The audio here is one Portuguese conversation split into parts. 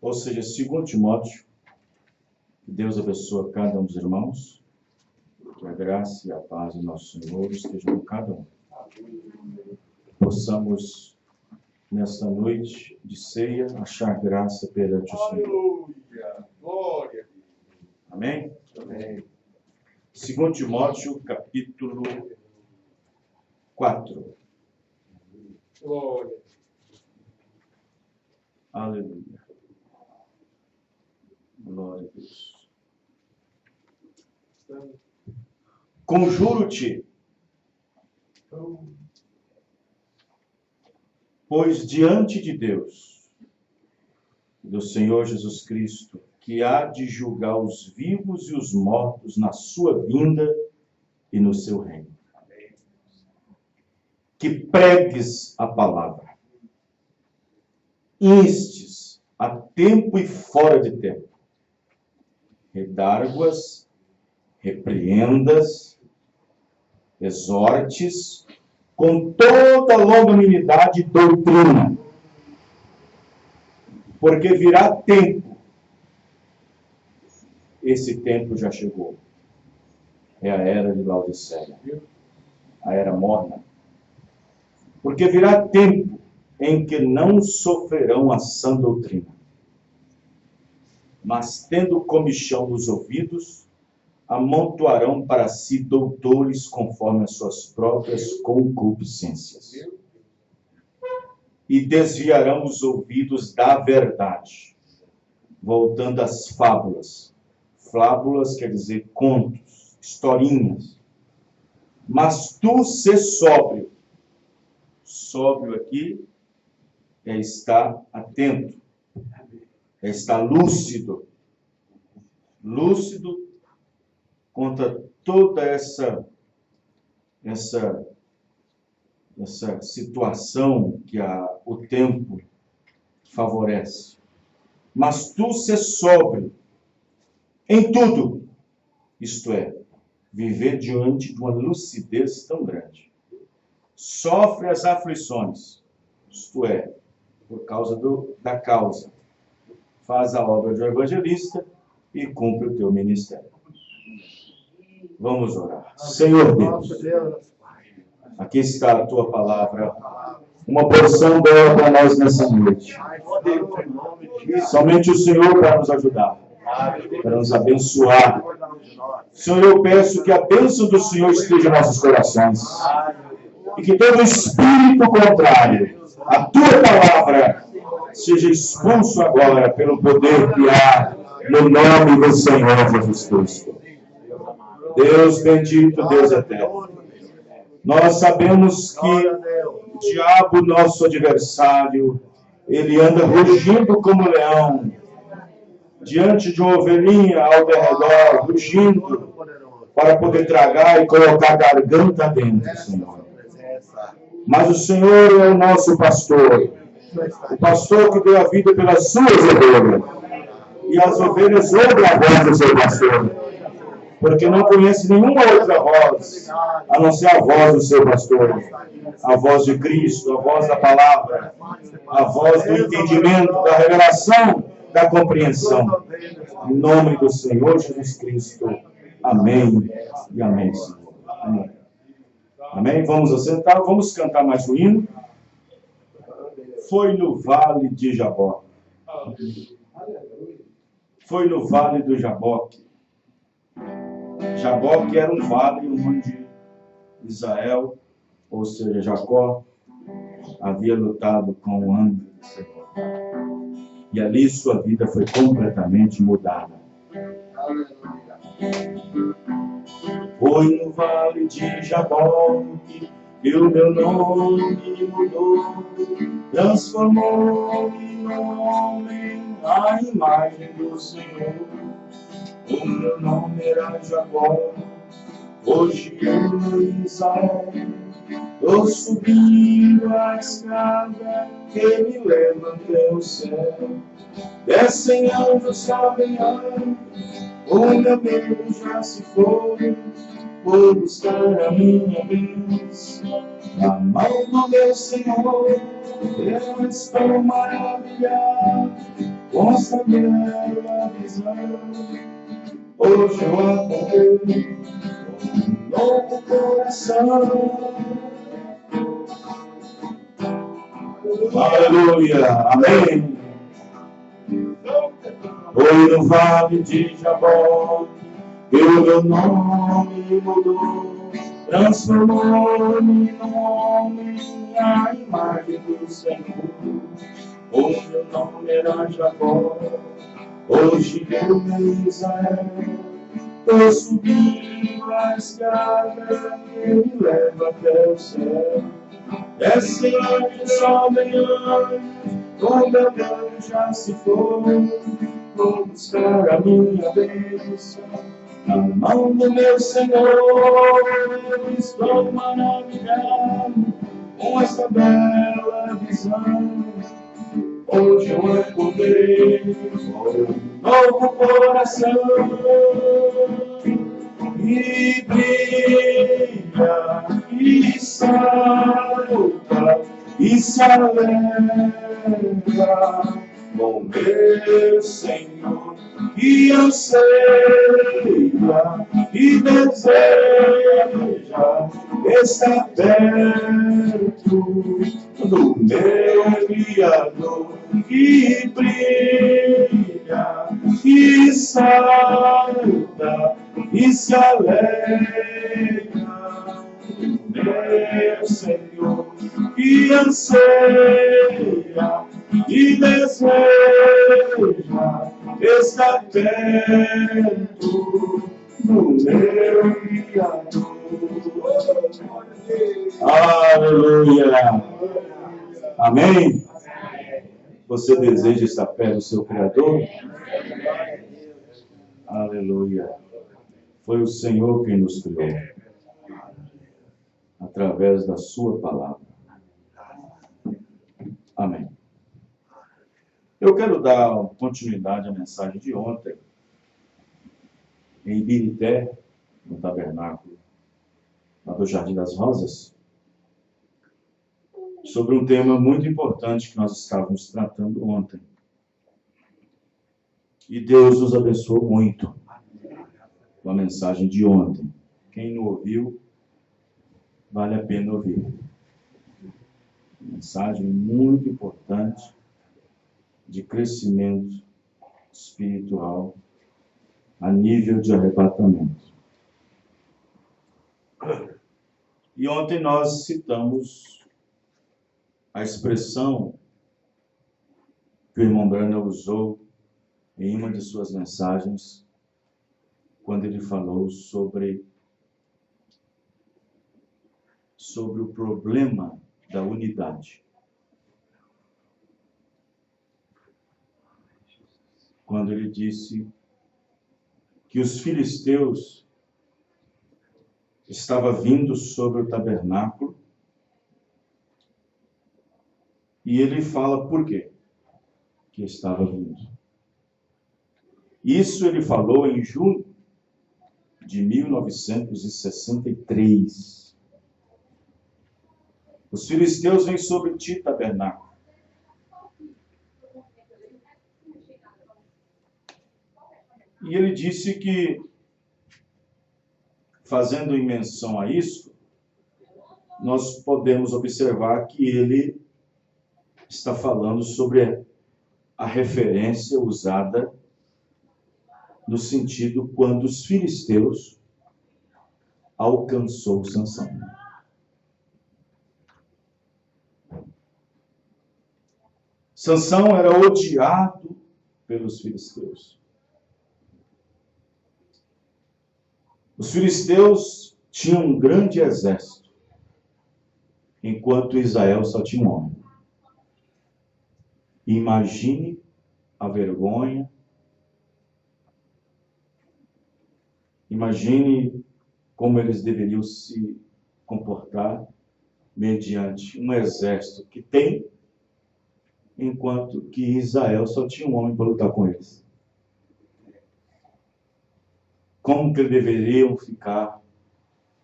Ou seja, segundo Timóteo, que Deus abençoe cada um dos irmãos, que a graça e a paz do nosso Senhor estejam com cada um. Possamos, nesta noite de ceia, achar graça perante o Senhor. Aleluia! Glória! Amém? Amém. Segundo Timóteo, capítulo 4. Glória! Aleluia. Glória a Deus. Conjuro-te, pois diante de Deus, do Senhor Jesus Cristo, que há de julgar os vivos e os mortos na sua vinda e no seu reino, que pregues a palavra, instes a tempo e fora de tempo, redarguas, repreendas, exortes, com toda longanimidade e doutrina, porque virá tempo, esse tempo já chegou, é a era de Laodiceia, a era morna, porque virá tempo em que não sofrerão a sã doutrina, mas tendo comichão nos ouvidos, amontoarão para si doutores conforme as suas próprias concupiscências. E desviarão os ouvidos da verdade, voltando às fábulas. Fábulas quer dizer contos, historinhas. Mas tu sê sóbrio. Sóbrio aqui é estar atento, é estar lúcido. Lúcido contra toda essa situação que o tempo favorece. Mas tu ser sóbrio em tudo, isto é, viver diante de uma lucidez tão grande. Sofre as aflições, isto é, por causa da causa. Faz a obra de um evangelista e cumpre o teu ministério. Vamos orar. Senhor Deus, aqui está a tua palavra, uma porção dela para nós nessa noite. Somente o Senhor para nos ajudar, para nos abençoar. Senhor, eu peço que a bênção do Senhor esteja em nossos corações e que todo espírito contrário à tua palavra seja expulso agora pelo poder que há no nome do Senhor Jesus Cristo. Deus bendito, Deus eterno. Nós sabemos que o diabo, nosso adversário, ele anda rugindo como leão, diante de uma ovelhinha ao derredor, rugindo, para poder tragar e colocar a garganta dentro, Senhor. Mas o Senhor é o nosso pastor, o pastor que deu a vida pelas suas ovelhas, e as ovelhas ouvem a voz do seu pastor, porque não conhece nenhuma outra voz, a não ser a voz do seu pastor, a voz de Cristo, a voz da palavra, a voz do entendimento, da revelação, da compreensão. Em nome do Senhor Jesus Cristo. Amém e amém, Senhor. Amém. Amém? Vamos assentar, vamos cantar mais um hino. Foi no vale de Jaboque. Foi no vale do Jaboque. Jaboque era um vale onde Israel, ou seja, Jacó, havia lutado com o anjo do Senhor. E ali sua vida foi completamente mudada. Foi no vale de Jaboque que o meu nome mudou, transformou-me num homem à imagem do Senhor. O meu nome era Jacó, hoje eu Israel. Estou subindo a escada que me leva até o céu. Descem anjos, sobem anjos, o meu medo já se foi. vou buscar a minha bênção na mão do meu Senhor. Eu estou maravilhado com essa bela visão. Hoje eu acordei com um novo coração. Aleluia, amém. Foi no vale de Jabó que o meu nome mudou, transformou-me num homem à imagem do Senhor. O meu nome era Jabó, hoje eu em Israel. Estou subindo a escada que me leva até o céu. Desce anjos, sobem anjos, o meu Deus já se foi. Vou buscar a minha bênção na mão do meu Senhor. Eu estou maravilhado com essa bela visão. Hoje eu acordei com um novo coração. E brilha, e salta, e se alegra com meu Senhor, que anseia e deseja estar perto do meu Criador, que brilha, e salta, e se alegra, meu Senhor, que anseia e deseja estar perto do meu Criador. Aleluia! Amém? Você deseja estar perto do seu Criador? Aleluia! Foi o Senhor quem nos criou, através da sua palavra. Amém. Eu quero dar continuidade à mensagem de ontem, em Ibirité, no tabernáculo, lá do Jardim das Rosas, sobre um tema muito importante que nós estávamos tratando ontem. E Deus nos abençoou muito com a mensagem de ontem. Quem não ouviu, vale a pena ouvir. Mensagem muito importante de crescimento espiritual a nível de arrebatamento. E ontem nós citamos a expressão que o irmão Branham usou em uma de suas mensagens, quando ele falou sobre o problema da unidade. Quando ele disse que os filisteus estavam vindo sobre o tabernáculo, e ele fala por quê que estava vindo. Isso ele falou em junho de 1963. Os filisteus vêm sobre ti, tabernáculo. E ele disse que, fazendo menção a isso, nós podemos observar que ele está falando sobre a referência usada no sentido quando os filisteus alcançou Sansão. Sansão era odiado pelos filisteus. Os filisteus tinham um grande exército, enquanto Israel só tinha um homem. Imagine a vergonha, imagine como eles deveriam se comportar mediante um exército que tem, enquanto que Israel só tinha um homem para lutar com eles. Como que eles deveriam ficar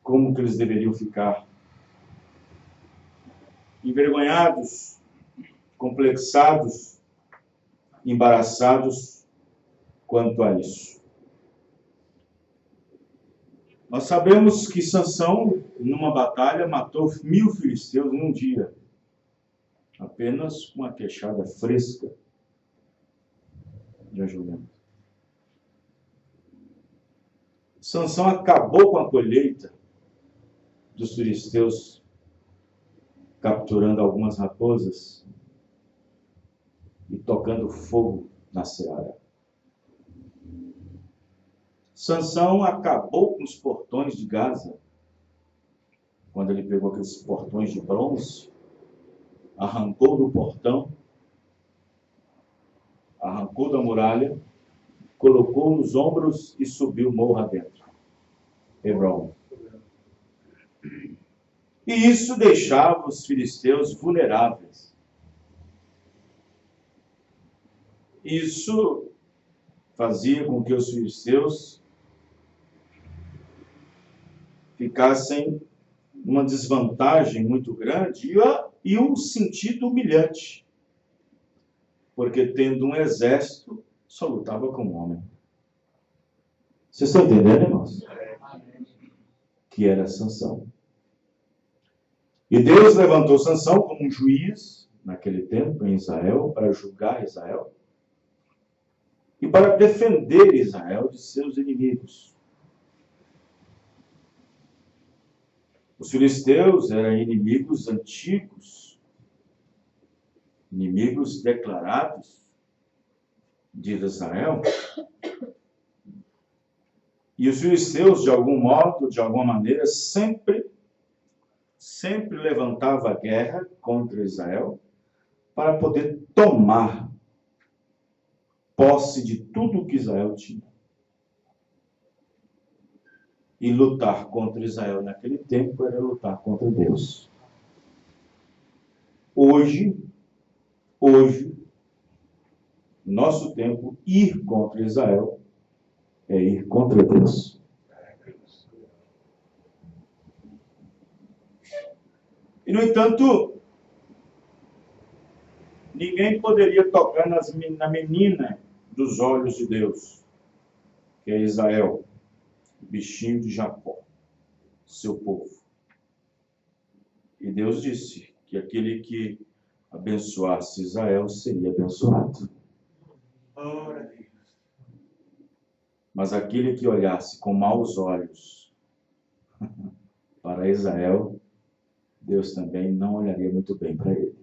como que eles deveriam ficar. Envergonhados, complexados, embaraçados quanto a isso. Nós sabemos que Sansão, numa batalha, matou 1000 filisteus em um dia, apenas com uma queixada fresca de um jumento. Sansão acabou com a colheita dos filisteus, capturando algumas raposas e tocando fogo na seara. Sansão acabou com os portões de Gaza, quando ele pegou aqueles portões de bronze, arrancou do portão, arrancou da muralha, colocou nos ombros e subiu morro adentro. Hebrom. E isso deixava os filisteus vulneráveis. Isso fazia com que os filisteus ficassem numa desvantagem muito grande e um sentido humilhante. Porque tendo um exército, só lutava com um homem. Vocês estão entendendo, irmãos? Que era Sansão. E Deus levantou Sansão como um juiz, naquele tempo, em Israel, para julgar Israel e para defender Israel de seus inimigos. Os filisteus eram inimigos antigos, inimigos declarados de Israel. E os filisteus, de algum modo, de alguma maneira, sempre levantavam a guerra contra Israel para poder tomar posse de tudo que Israel tinha. E lutar contra Israel naquele tempo era lutar contra Deus. Hoje, no nosso tempo, ir contra Israel é ir contra Deus. E, no entanto, ninguém poderia tocar na menina dos olhos de Deus, que é Israel, o bichinho de Jacó, seu povo. E Deus disse que aquele que abençoasse Israel seria abençoado. Mas aquele que olhasse com maus olhos para Israel, Deus também não olharia muito bem para ele.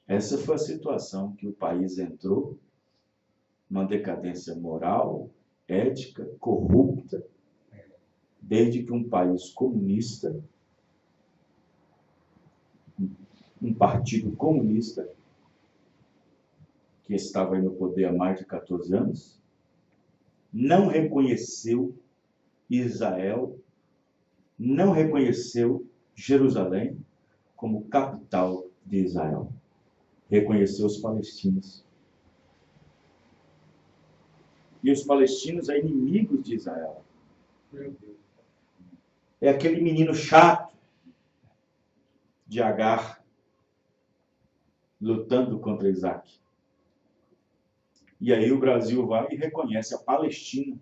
Essa foi a situação que o país entrou, uma decadência moral, ética, corrupta, desde que um país comunista, um partido comunista, que estava aí no poder há mais de 14 anos, não reconheceu Israel, não reconheceu Jerusalém como capital de Israel. Reconheceu os palestinos. E os palestinos são inimigos de Israel. É aquele menino chato de Agar lutando contra Isaac. E aí o Brasil vai e reconhece a Palestina.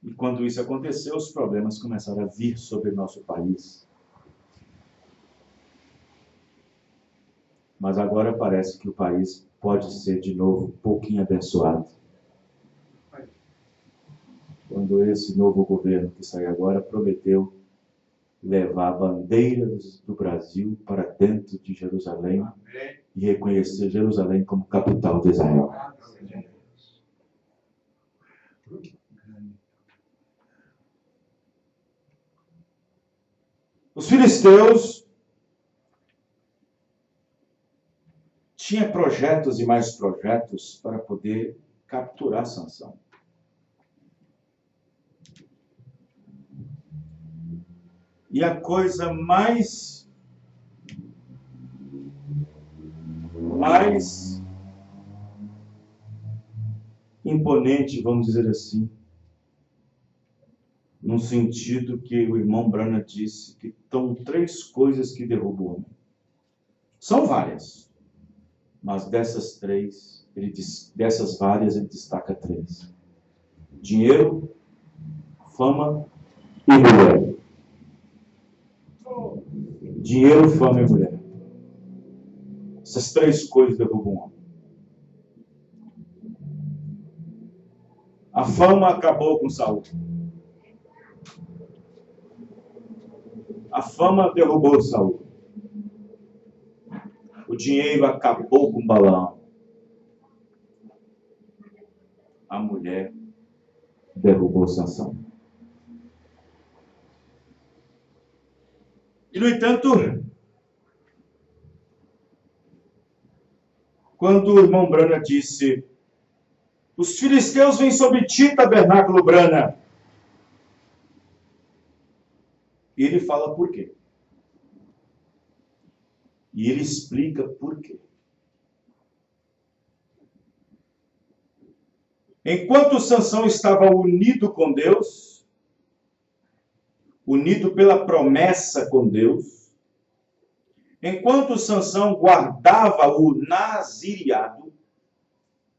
E quando isso aconteceu, os problemas começaram a vir sobre o nosso país. Mas agora parece que o país pode ser de novo um pouquinho abençoado. Quando esse novo governo que sai agora prometeu levar a bandeira do Brasil para dentro de Jerusalém e reconhecer Jerusalém como capital de Israel. Os filisteus tinham projetos e mais projetos para poder capturar Sansão. E a coisa mais imponente, vamos dizer assim, no sentido que o irmão Branham disse que estão 3 coisas que derrubam o homem. São várias, mas dessas várias, ele destaca 3. Dinheiro, fama e mulher. Dinheiro, fama e mulher. Essas 3 coisas derrubam o homem. A fama acabou com Saul. A fama derrubou Saul. O dinheiro acabou com Balaão. A mulher derrubou Sansão. E, no entanto, quando o irmão Branham disse: os filisteus vêm sobre ti, tabernáculo Branham, e ele fala por quê. E ele explica por quê. Enquanto Sansão estava unido com Deus, unido pela promessa com Deus, enquanto Sansão guardava o nazireado,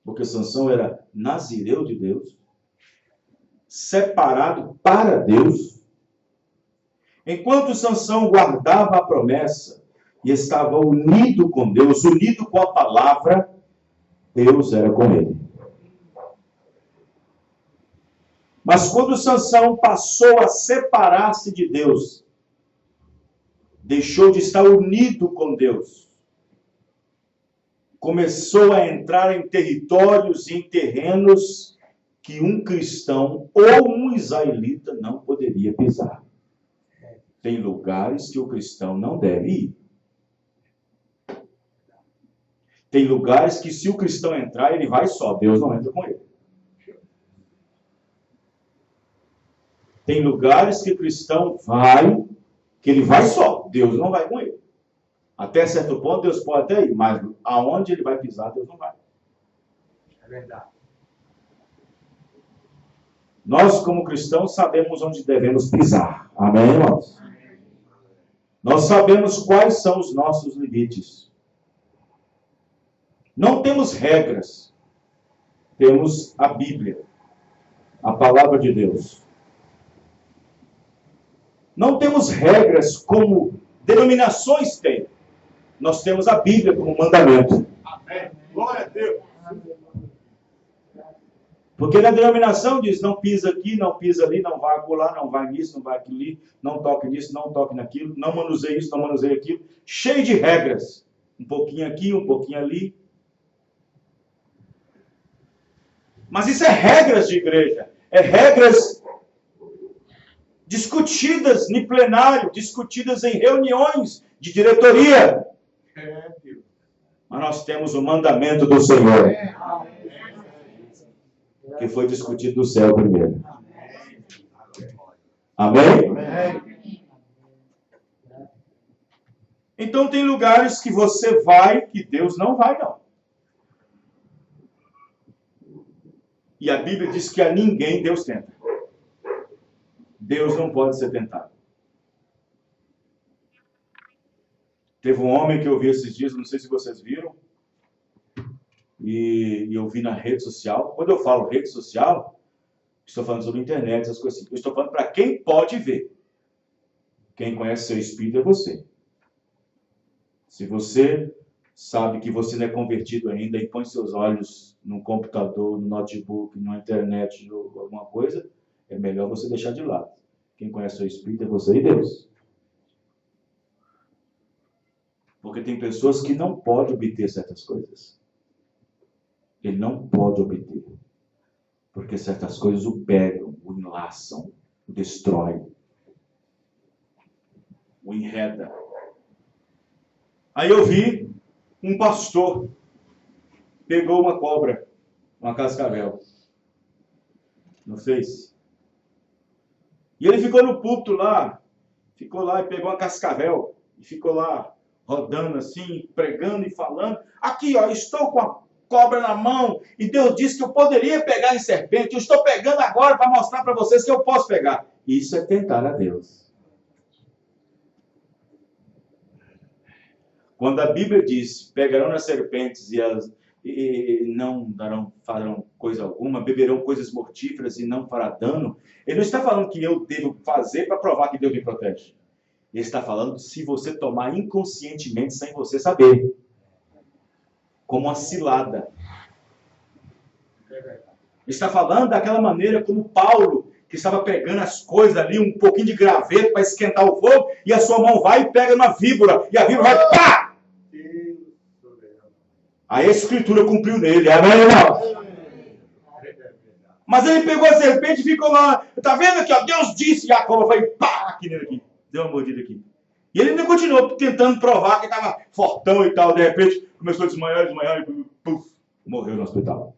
porque Sansão era nazireu de Deus, separado para Deus, enquanto Sansão guardava a promessa e estava unido com Deus, unido com a palavra, Deus era com ele. Mas quando Sansão passou a separar-se de Deus, deixou de estar unido com Deus, começou a entrar em territórios e em terrenos que um cristão ou um israelita não poderia pisar. Tem lugares que o cristão não deve ir. Tem lugares que, se o cristão entrar, ele vai só, Deus não entra com ele. Tem lugares que o cristão vai, que ele vai só, Deus não vai com ele. Até certo ponto, Deus pode até ir, mas aonde ele vai pisar, Deus não vai. É verdade. Nós, como cristãos, sabemos onde devemos pisar. Amém, irmãos? Nós sabemos quais são os nossos limites. Não temos regras. Temos a Bíblia, a palavra de Deus. Não temos regras como denominações têm. Nós temos a Bíblia como mandamento. Amém. Glória a Deus. Porque na denominação diz, não pisa aqui, não pisa ali, não vai acolá, não vai nisso, não vai aquilo, não toque nisso, não toque naquilo, não manuseie isso, não manuseie aquilo. Cheio de regras. Um pouquinho aqui, um pouquinho ali. Mas isso é regras de igreja. É regras discutidas em plenário, discutidas em reuniões de diretoria. Mas nós temos o mandamento do Senhor, que foi discutido no céu primeiro. Amém? Então tem lugares que você vai, que Deus não vai, não. E a Bíblia diz que a ninguém Deus tenta. Deus não pode ser tentado. Teve um homem que eu vi esses dias, não sei se vocês viram, e eu vi na rede social. Quando eu falo rede social, estou falando sobre internet, essas coisas assim. Eu estou falando para quem pode ver. Quem conhece seu espírito é você. Se você sabe que você não é convertido ainda e põe seus olhos no computador, no notebook, na internet, ou alguma coisa, é melhor você deixar de lado. Quem conhece seu espírito é você e Deus. Porque tem pessoas que não podem obter certas coisas. Ele não pode obter. Porque certas coisas o pegam, o enlaçam, o destroem, o enreda. Aí eu vi um pastor pegou uma cobra, uma cascavel, no Face. E ele ficou no púlpito lá, ficou lá e pegou uma cascavel, e ficou lá rodando assim, pregando e falando. Aqui, ó, estou com a cobra na mão, e Deus disse que eu poderia pegar em serpente, eu estou pegando agora para mostrar para vocês que eu posso pegar. Isso é tentar a Deus. Quando a Bíblia diz, pegarão nas serpentes e não farão coisa alguma, beberão coisas mortíferas e não fará dano, ele não está falando que eu devo fazer para provar que Deus me protege. Ele está falando se você tomar inconscientemente, sem você saber. Como uma cilada. Ele está falando daquela maneira como Paulo, que estava pegando as coisas ali, um pouquinho de graveto para esquentar o fogo, e a sua mão vai e pega numa víbora, e a víbora vai, pá! Aí a escritura cumpriu nele, amém, irmão? Mas ele pegou a serpente e ficou lá, tá vendo aqui, ó, Deus disse, e a cobra foi, pá, aqui nele aqui, deu uma mordida aqui. E ele ainda continuou tentando provar que estava fortão e tal, de repente começou a desmaiar, e puf, morreu no hospital.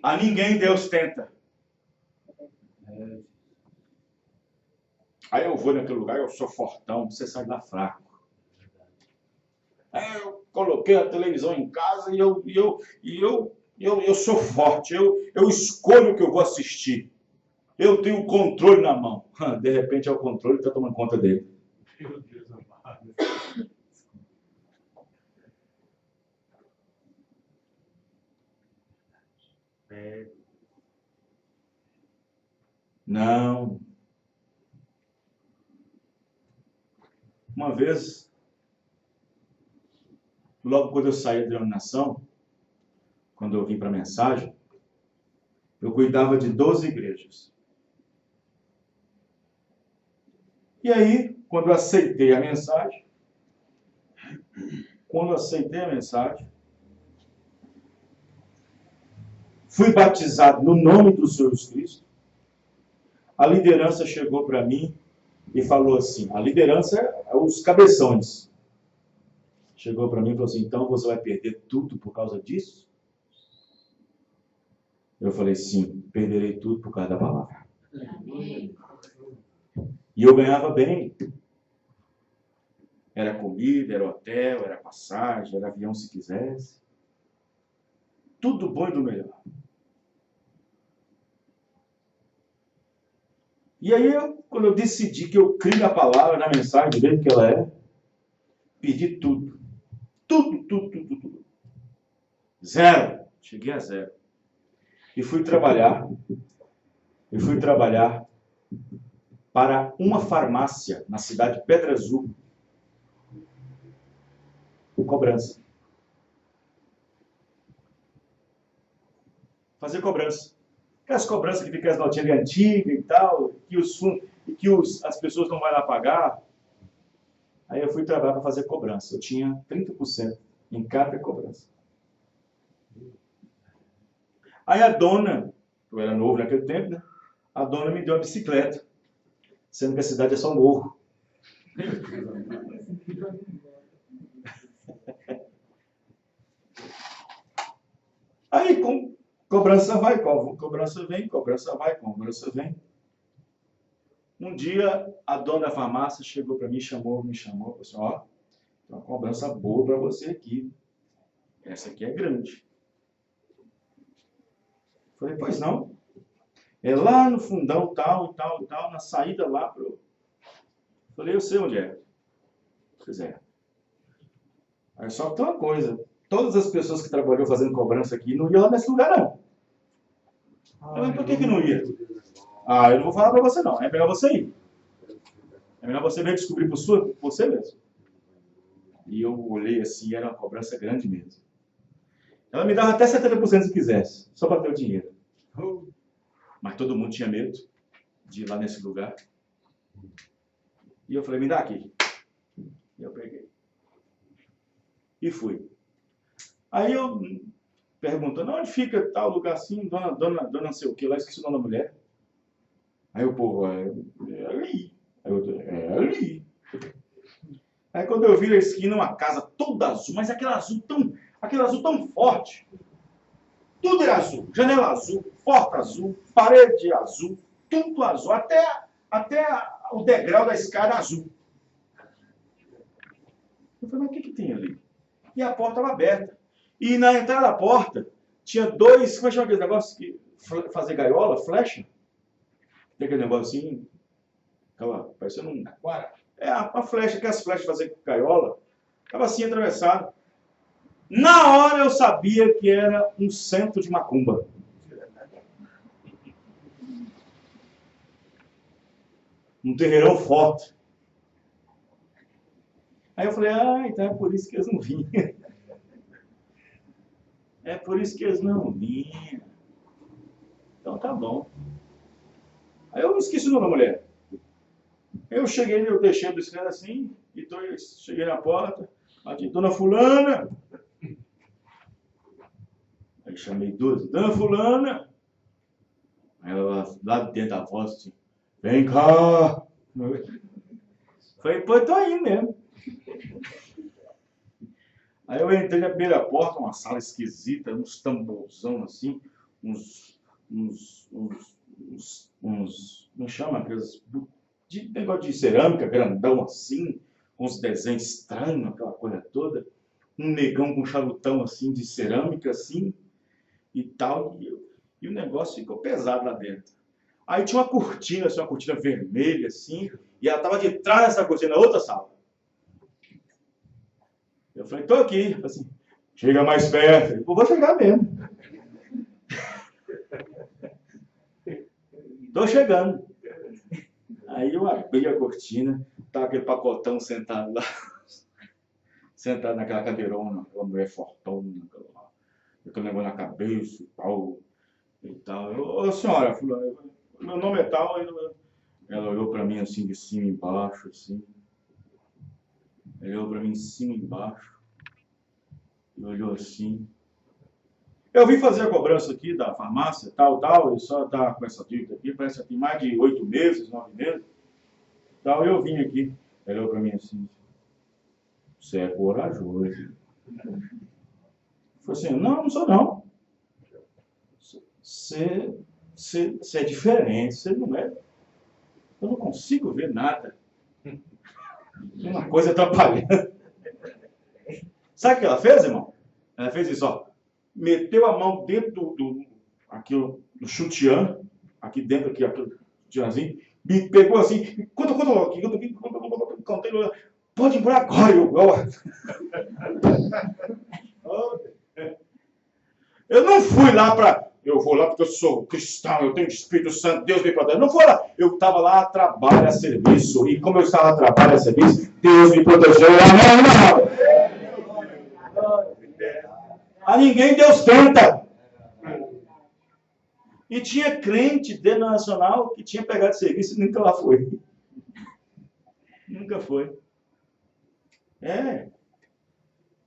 A ninguém Deus tenta. Aí eu vou naquele lugar, eu sou fortão, você sai lá fraco. Aí eu coloquei a televisão em casa e eu sou forte, eu escolho o que eu vou assistir. Eu tenho o controle na mão. De repente é o controle que está tomando conta dele. Meu Deus amado. Não. Uma vez, logo quando eu saí da denominação, quando eu vim para a mensagem, eu cuidava de 12 igrejas. E aí, quando eu aceitei a mensagem, fui batizado no nome do Senhor Jesus Cristo, a liderança chegou para mim e falou assim, a liderança é os cabeções. Chegou para mim e falou assim, então você vai perder tudo por causa disso? Eu falei, sim, perderei tudo por causa da palavra. Amém. E eu ganhava bem. Era comida, era hotel, era passagem, era avião se quisesse. Tudo bom e do melhor. E aí, quando eu decidi que eu crio a palavra, na mensagem, do jeito que ela é, pedi tudo. Tudo. Zero. Cheguei a zero. E fui trabalhar para uma farmácia na cidade de Pedra Azul, com cobrança. Fazer cobrança. Aquelas cobranças que ficam as notinhas antigas e tal, que as pessoas não vão lá pagar. Aí eu fui trabalhar para fazer cobrança. Eu tinha 30% em cada cobrança. Aí a dona, eu era novo naquele tempo, né? A dona me deu uma bicicleta, sendo que a cidade é só um morro. Aí, cobrança vai, cobrança vem, cobrança vai, cobrança vem. Um dia, a dona da farmácia chegou para mim, me chamou, falou assim, ó, tem uma cobrança boa para você aqui. Essa aqui é grande. Falei, pois não. É lá no fundão, tal, na saída lá pro... Falei, eu sei onde é. Pois é. Aí só tem uma coisa. Todas as pessoas que trabalhou fazendo cobrança aqui não iam lá nesse lugar, não. Falei, por que não ia? Eu não vou falar para você, não. É melhor você ir. É melhor você ver descobrir por você mesmo. E eu olhei assim, era uma cobrança grande mesmo. Ela me dava até 70% se quisesse, só para ter o dinheiro. Mas todo mundo tinha medo de ir lá nesse lugar. E eu falei, me dá aqui. E eu peguei. E fui. Aí eu perguntando, onde fica tal lugar assim, dona não sei o que, lá esqueci o nome da mulher. Aí o povo, é ali. Aí eu, é ali. Aí quando eu vi a esquina, uma casa toda azul, mas aquele azul tão forte. Tudo era azul, janela azul, porta azul, parede azul, tudo azul, até o degrau da escada azul. Eu falei, mas o que tem ali? E a porta estava aberta. E na entrada da porta tinha dois, como é que chama aquele negócio que fazer gaiola, flecha? Tem aquele negocinho, aquela, parecendo um... uma flecha, que as flechas fazer gaiola, estava assim atravessado. Na hora eu sabia que era um centro de macumba. Um terreirão forte. Aí eu falei, então é por isso que eles não vinham. É por isso que eles não vinham. Então tá bom. Aí eu esqueci o nome da mulher. Eu cheguei, eu deixei a bicicleta assim, e cheguei na porta, bati, Dona Fulana. Aí chamei duas, Dona Fulana. Aí ela, lá dentro da voz, assim, vem cá. Falei, pô, eu tô indo mesmo. Aí eu entrei na primeira porta, uma sala esquisita, uns tamborzão assim, não chama aqueles negócio de cerâmica, grandão assim, uns desenhos estranhos, aquela coisa toda, um negão com charutão assim de cerâmica assim e tal, e o negócio ficou pesado lá dentro. Aí tinha uma cortina vermelha assim, e ela estava de trás dessa cortina, na outra sala. Eu falei, tô aqui. Eu falei assim, chega mais perto. Eu vou chegar mesmo. Tô chegando. Aí eu abri a cortina, tava aquele pacotão sentado lá. Sentado naquela cadeirona, aquela mulher fortona, aquele negócio na cabeça e tal. Ô senhora, meu nome é tal. Ela olhou para mim assim, de cima e embaixo, assim. Ele olhou para mim de cima e embaixo. E olhou assim. Eu vim fazer a cobrança aqui da farmácia, tal, e só está com essa dívida aqui, parece que tem mais de 8 meses, 9 meses. Tal, eu vim aqui. Ele olhou para mim assim. Você é corajoso. Eu falei assim, não sou não. Você é diferente, você não é. Eu não consigo ver nada. Tem uma coisa atrapalhando. Sabe o que ela fez, irmão? Ela fez isso, ó. Meteu a mão dentro do sutiã, aqui dentro, aquele sutiãzinho, me pegou assim, conta aqui, contei, pode ir por agora, eu não fui lá para... Eu vou lá porque eu sou cristão, eu tenho Espírito Santo, Deus me protege. Não foi lá. Eu estava lá a trabalho, a serviço. E como eu estava a trabalho, a serviço, Deus me protegeu. A ninguém Deus tenta. E tinha crente denominacional que tinha pegado serviço e nunca lá foi. Nunca foi.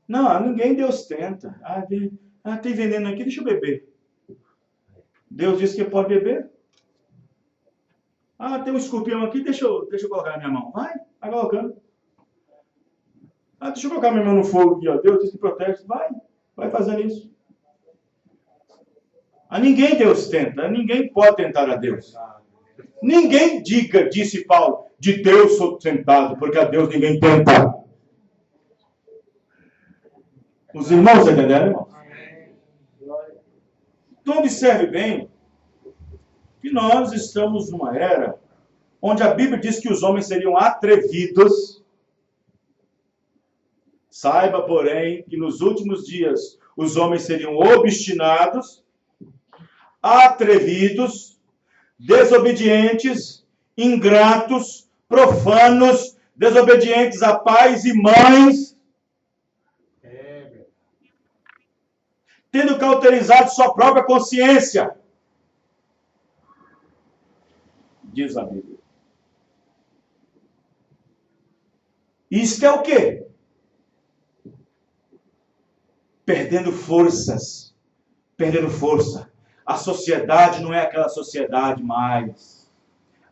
Não, a ninguém Deus tenta. Tem veneno aqui, deixa eu beber. Deus disse que pode beber. Tem um escorpião aqui, deixa eu colocar na minha mão. Vai colocando. Deixa eu colocar minha mão no fogo aqui, ó. Deus disse que protege. Vai fazendo isso. A ninguém Deus tenta, ninguém pode tentar a Deus. Ninguém disse Paulo, de Deus sou tentado, porque a Deus ninguém tenta. Os irmãos entenderam, irmão? Então, observe bem que nós estamos numa era onde a Bíblia diz que os homens seriam atrevidos. Saiba, porém, que nos últimos dias os homens seriam obstinados, atrevidos, desobedientes, ingratos, profanos, desobedientes a pais e mães, tendo cauterizado sua própria consciência, diz a Bíblia. Isto é o quê? Perdendo forças. Perdendo força. A sociedade não é aquela sociedade mais.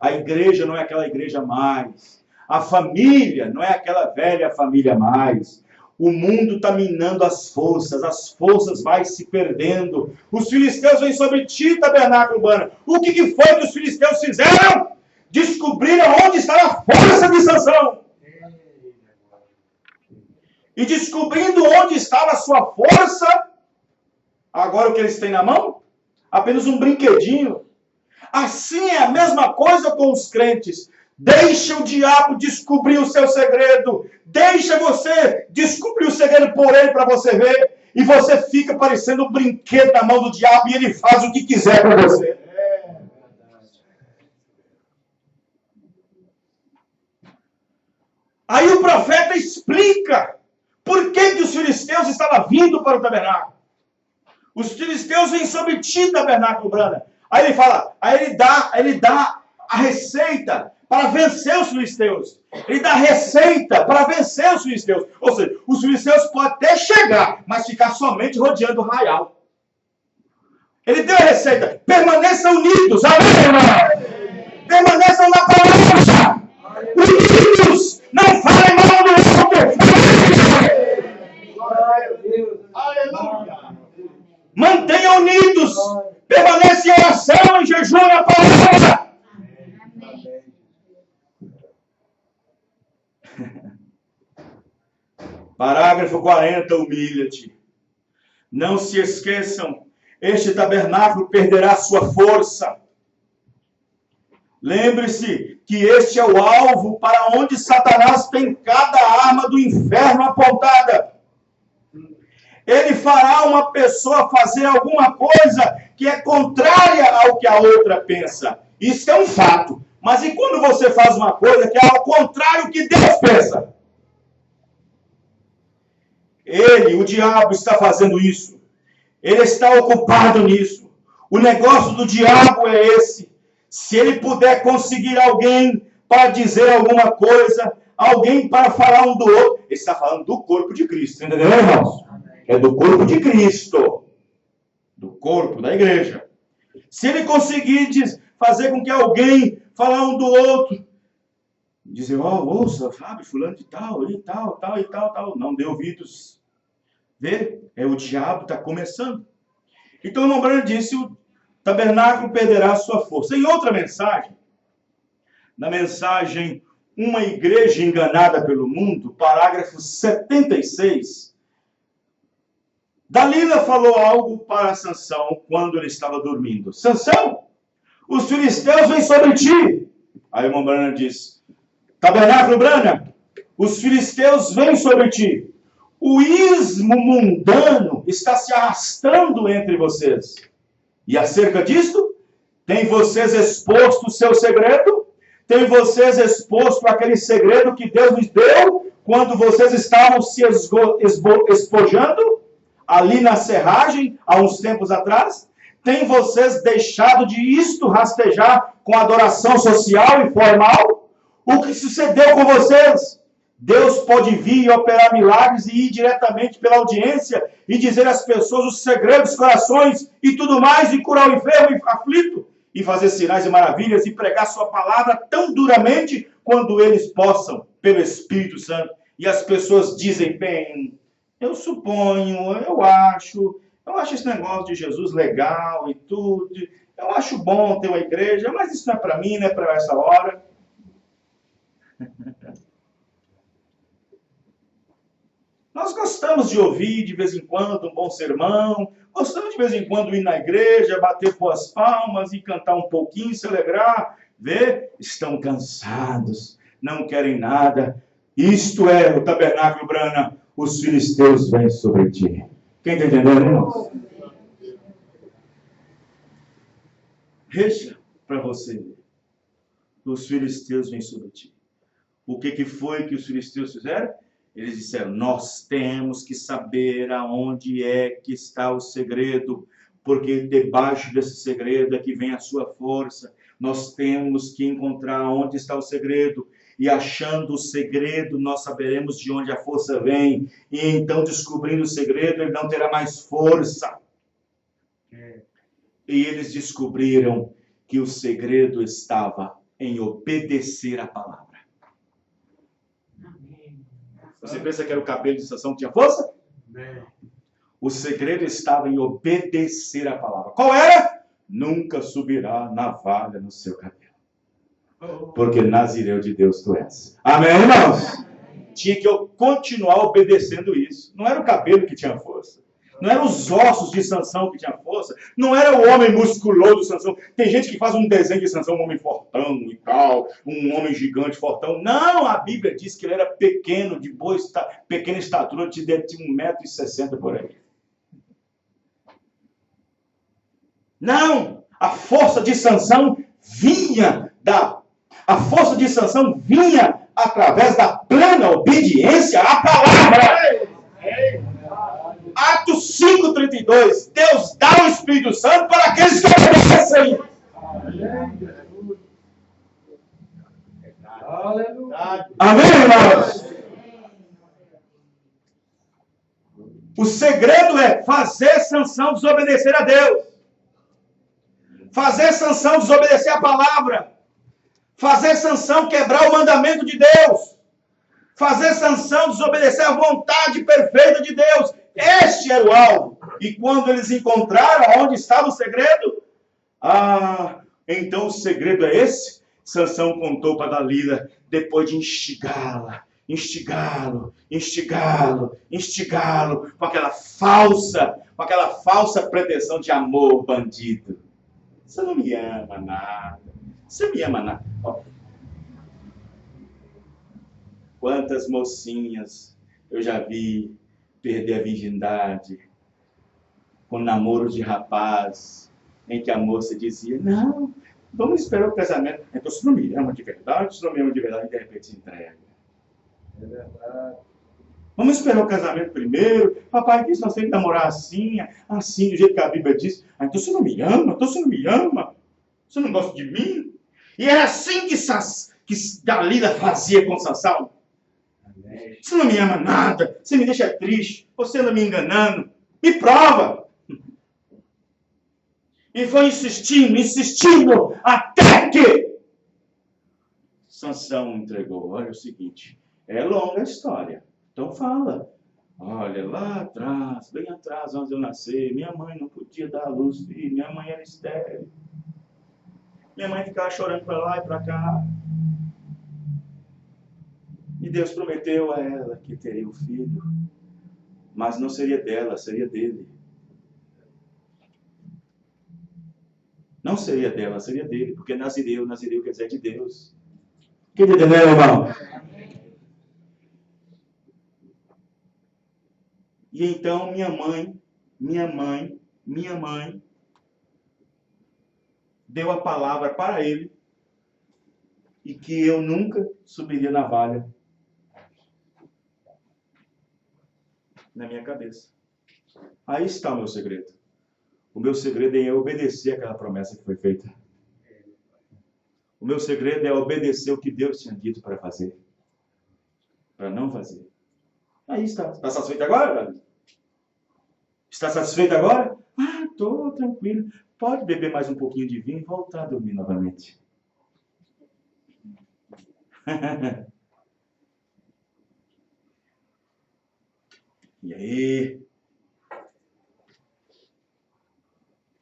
A igreja não é aquela igreja mais. A família não é aquela velha família mais. O mundo está minando as forças vai se perdendo. Os filisteus vêm sobre ti, tabernáculo urbano. O que foi que os filisteus fizeram? Descobriram onde está a força de Sansão. e descobrindo onde estava a sua força, agora o que eles têm na mão? Apenas um brinquedinho. Assim é a mesma coisa com os crentes. Deixa o diabo descobrir o seu segredo. Deixa você descobrir o segredo por ele para você ver. E você fica parecendo um brinquedo na mão do diabo e ele faz o que quiser para você. Aí o profeta explica por que os filisteus estavam vindo para o tabernáculo. Os filisteus vêm sobre ti, tabernáculo, Brana. Aí ele fala, ele dá a receita para vencer os filisteus. Ele dá a receita para vencer os filisteus. Ou seja, os filisteus podem até chegar, mas ficar somente rodeando o arraial. Ele deu a receita. Permaneçam unidos. Amém, irmão? Permaneçam na palavra. Unidos. Não falem mal do outro. Aleluia. Mantenham unidos. Permanecem em oração, em jejum, na palavra. Parágrafo 40, humilha-te. Não se esqueçam, este tabernáculo perderá sua força. Lembre-se que este é o alvo para onde Satanás tem cada arma do inferno apontada. Ele fará uma pessoa fazer alguma coisa que é contrária ao que a outra pensa. Isso é um fato. Mas e quando você faz uma coisa que é ao contrário do que Deus pensa? Ele, o diabo, está fazendo isso. Ele está ocupado nisso. O negócio do diabo é esse. Se ele puder conseguir alguém para dizer alguma coisa, alguém para falar um do outro, ele está falando do corpo de Cristo. Entendeu, irmãos? É do corpo de Cristo. Do corpo da igreja. Se ele conseguir fazer com que alguém falar um do outro, dizer, ouça, Fábio, fulano de tal, e tal, tal, e tal, tal. Não dê ouvidos. Vê? O diabo está começando. Então, o Branham disse, o tabernáculo perderá sua força. Em outra mensagem, na mensagem Uma Igreja Enganada pelo Mundo, parágrafo 76, Dalila falou algo para Sansão quando ele estava dormindo. Sansão, os filisteus vêm sobre ti. Aí o irmão Branham disse, tabernáculo Branham, os filisteus vêm sobre ti. O ismo mundano está se arrastando entre vocês. E acerca disto, tem vocês exposto o seu segredo? Tem vocês exposto aquele segredo que Deus lhes deu quando vocês estavam se espojando ali na serragem, há uns tempos atrás? Tem vocês deixado de isto rastejar com adoração social e formal? O que sucedeu com vocês? Deus pode vir e operar milagres e ir diretamente pela audiência e dizer às pessoas os segredos dos corações e tudo mais, e curar o enfermo e aflito, e fazer sinais e maravilhas e pregar sua palavra tão duramente quanto eles possam, pelo Espírito Santo. E as pessoas dizem, bem, eu suponho, eu acho esse negócio de Jesus legal e tudo, eu acho bom ter uma igreja, mas isso não é para mim, não é para essa hora. Nós gostamos de ouvir de vez em quando um bom sermão, gostamos de vez em quando ir na igreja, bater boas palmas e cantar um pouquinho, se alegrar. Vê? Estão cansados, não querem nada. Isto é o tabernáculo Branham, os filisteus vêm sobre ti. Quem está entendendo, irmãos? Veja para você ver. Os filisteus vêm sobre ti. O que foi que os filisteus fizeram? Eles disseram, nós temos que saber aonde é que está o segredo, porque debaixo desse segredo é que vem a sua força. Nós temos que encontrar onde está o segredo, e achando o segredo, nós saberemos de onde a força vem, e então descobrindo o segredo, ele não terá mais força. E eles descobriram que o segredo estava em obedecer a palavra. Você pensa que era o cabelo de Sansão que tinha força? Não. O segredo estava em obedecer a palavra. Qual era? Nunca subirá navalha no seu cabelo. Porque Nazireu de Deus tu és. Amém, irmãos? tinha que continuar obedecendo isso. Não era o cabelo que tinha força. Não eram os ossos de Sansão que tinha força. Não era o homem musculoso de Sansão. Tem gente que faz um desenho de Sansão, um homem fortão e tal, um homem gigante fortão. Não, a Bíblia diz que ele era pequeno, de pequena estatura, de 1,60 m por aí. Não, a força de Sansão vinha através da plena obediência à palavra. Atos 5:32, Deus dá o Espírito Santo para aqueles que obedecem. Amém, irmãos? O segredo é fazer Sansão desobedecer a Deus. Fazer Sansão desobedecer a palavra. Fazer Sansão quebrar o mandamento de Deus. Fazer Sansão desobedecer a vontade perfeita de Deus. Este era o alvo. E quando eles encontraram onde estava o segredo, então o segredo é esse. Sansão contou para Dalila, depois de instigá-lo, com aquela falsa pretensão de amor bandido. Você não me ama nada. Você me ama nada. Quantas mocinhas eu já vi perder a virgindade com namoros de rapaz, em que a moça dizia, não, vamos esperar o casamento. Então, se não me ama de verdade, e de repente se entrega. É verdade. Vamos esperar o casamento primeiro. Papai disse, nós temos que namorar assim, do jeito que a Bíblia diz. Então você não me ama? Você não gosta de mim? E era assim que Dalila fazia com Sansão. Você não me ama nada, você me deixa triste, você anda me enganando, me prova. E foi insistindo, até que Sansão entregou. Olha o seguinte, é longa a história, então fala. Olha, lá atrás, bem atrás, onde eu nasci, minha mãe não podia dar a luz, filho, minha mãe era estéril. Minha mãe ficava chorando para lá e para cá. E Deus prometeu a ela que teria um filho, mas não seria dela, seria dele. Não seria dela, seria dele, porque Nazireu quer dizer de Deus. Quem está entendendo, irmão? E então minha mãe deu a palavra para ele e que eu nunca subiria na valha. Na minha cabeça. Aí está o meu segredo. O meu segredo é obedecer aquela promessa que foi feita. O meu segredo é obedecer o que Deus tinha dito para fazer. Para não fazer. Aí está. Está satisfeito agora, Davi? Está satisfeito agora? Estou tranquilo. Pode beber mais um pouquinho de vinho e voltar a dormir novamente. E aí,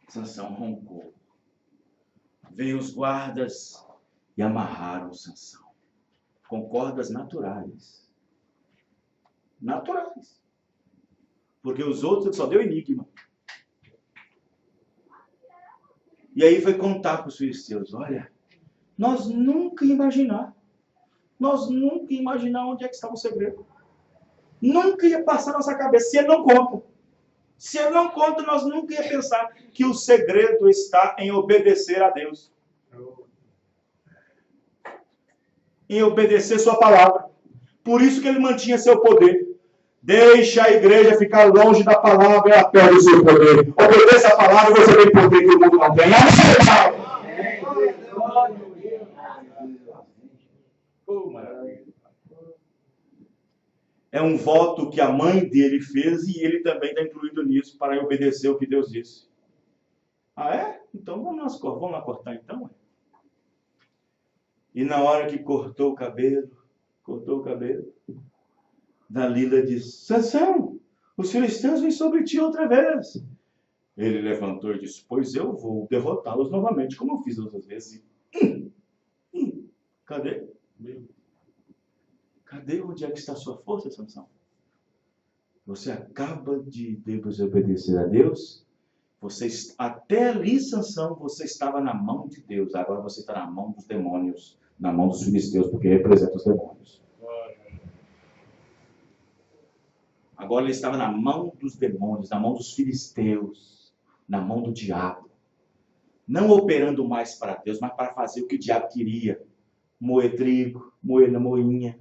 Sansão roncou. Veio os guardas e amarraram Sansão com cordas naturais. Naturais. Porque os outros só deu enigma. E aí foi contar para os filisteus, olha, nós nunca ia imaginar onde é que estava o segredo. Nunca ia passar na nossa cabeça, se ele não conta. Se ele não conta, nós nunca ia pensar que o segredo está em obedecer a Deus. Em obedecer sua palavra. Por isso que ele mantinha seu poder. Deixa a igreja ficar longe da palavra e ela perde o seu poder. Obedeça a palavra e você tem poder que o mundo não tem. É um voto que a mãe dele fez e ele também está incluído nisso para obedecer o que Deus disse. Ah, é? Então vamos lá cortar então. E na hora que cortou o cabelo, Dalila disse, Sansão, os filisteus vêm sobre ti outra vez. Ele levantou e disse, pois eu vou derrotá-los novamente, como eu fiz outras vezes. Cadê? Cadê onde é que está a sua força, Sansão? Você acaba de desobedecer a Deus. Até ali, Sansão, você estava na mão de Deus. Agora você está na mão dos demônios, na mão dos filisteus, porque representa os demônios. Agora ele estava na mão dos demônios, na mão dos filisteus, na mão do diabo. Não operando mais para Deus, mas para fazer o que o diabo queria. Moer trigo, moer na moinha.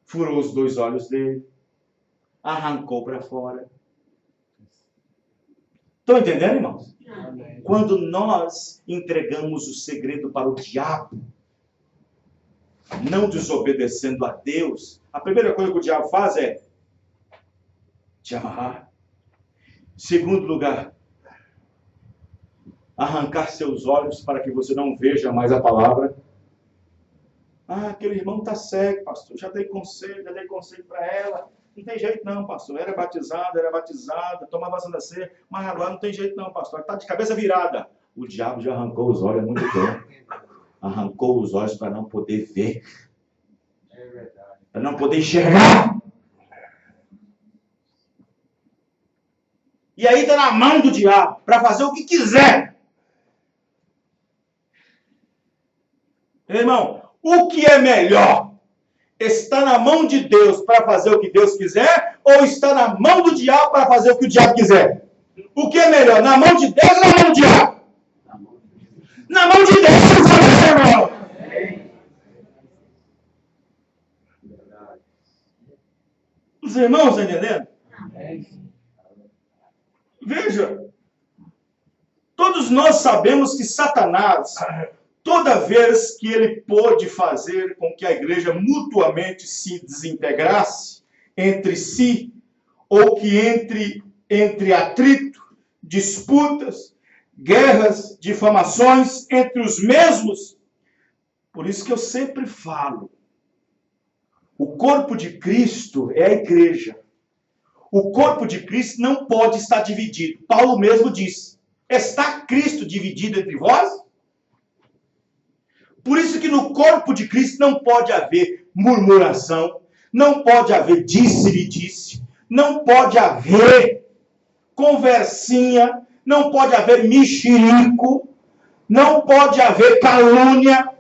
Furou os 2 olhos dele. Arrancou para fora. Estão entendendo, irmãos? Amém. Quando nós entregamos o segredo para o diabo, não desobedecendo a Deus, a primeira coisa que o diabo faz é te amarrar. Segundo lugar, arrancar seus olhos para que você não veja mais a palavra. Ah, aquele irmão está cego, pastor. Já dei conselho para ela. Não tem jeito não, pastor. Era batizada, tomava a Santa Ceia, mas agora não tem jeito não, pastor. Está de cabeça virada. O diabo já arrancou os olhos há muito tempo. Arrancou os olhos para não poder ver. É verdade. Para não poder enxergar. E aí está na mão do diabo para fazer o que quiser. Irmão, o que é melhor? Está na mão de Deus para fazer o que Deus quiser ou está na mão do diabo para fazer o que o diabo quiser? O que é melhor? Na mão de Deus ou na mão do diabo? Na mão de Deus, irmão. Os irmãos estão entendendo? Veja, todos nós sabemos que Satanás, toda vez que ele pôde fazer com que a igreja mutuamente se desintegrasse entre si, ou que entre atrito, disputas, guerras, difamações entre os mesmos, por isso que eu sempre falo, o corpo de Cristo é a igreja. O corpo de Cristo não pode estar dividido. Paulo mesmo diz, está Cristo dividido entre vós? Por isso que no corpo de Cristo não pode haver murmuração, não pode haver disse-me-disse, não pode haver conversinha, não pode haver mexerico, não pode haver calúnia.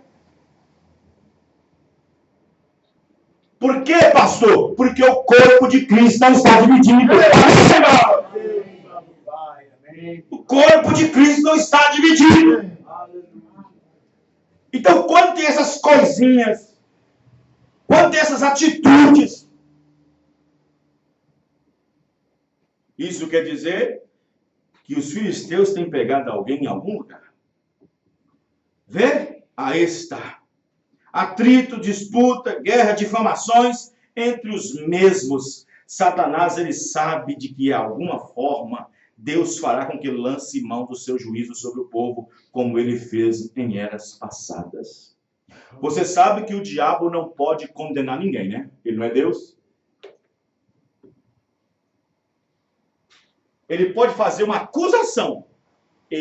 Por quê, pastor? Porque o corpo de Cristo não está dividido. O corpo de Cristo não está dividido. Então, quando tem essas coisinhas, quando tem essas atitudes, isso quer dizer que os filisteus têm pegado alguém em algum lugar. Vê? Aí está. Atrito, disputa, guerra, difamações entre os mesmos. Satanás, ele sabe de que, de alguma forma, Deus fará com que ele lance mão do seu juízo sobre o povo, como ele fez em eras passadas. Você sabe que o diabo não pode condenar ninguém, né? Ele não é Deus. Ele pode fazer uma acusação.